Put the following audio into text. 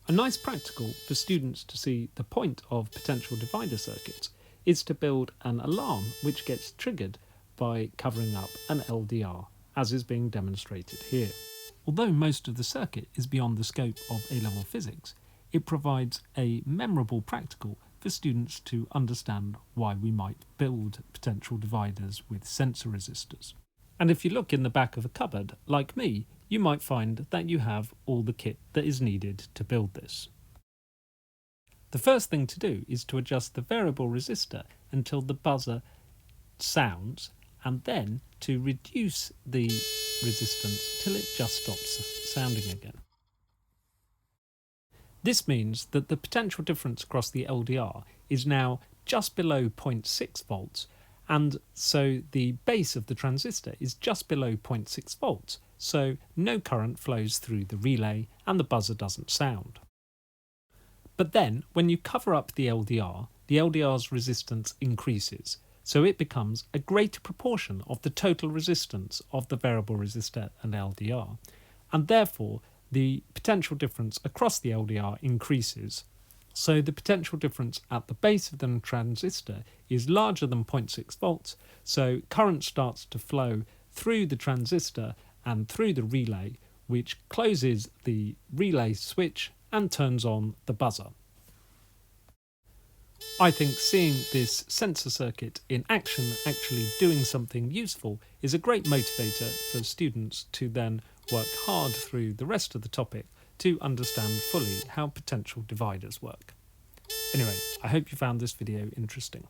A nice practical for students to see the point of potential divider circuits is to build an alarm which gets triggered by covering up an LDR, as is being demonstrated here. Although most of the circuit is beyond the scope of A-level physics, it provides a memorable practical for students to understand why we might build potential dividers with sensor resistors. And if you look in the back of a cupboard, like me, you might find that you have all the kit that is needed to build this. The first thing to do is to adjust the variable resistor until the buzzer sounds, and then to reduce the resistance till it just stops sounding again. This means that the potential difference across the LDR is now just below 0.6 volts, and so the base of the transistor is just below 0.6 volts, so no current flows through the relay and the buzzer doesn't sound. But then, when you cover up the LDR's resistance increases, so it becomes a greater proportion of the total resistance of the variable resistor and LDR, and therefore the potential difference across the LDR increases. So the potential difference at the base of the transistor is larger than 0.6 volts, so current starts to flow through the transistor and through the relay, which closes the relay switch and turns on the buzzer. I think seeing this sensor circuit in action, actually doing something useful, is a great motivator for students to then work hard through the rest of the topic to understand fully how potential dividers work. Anyway, I hope you found this video interesting.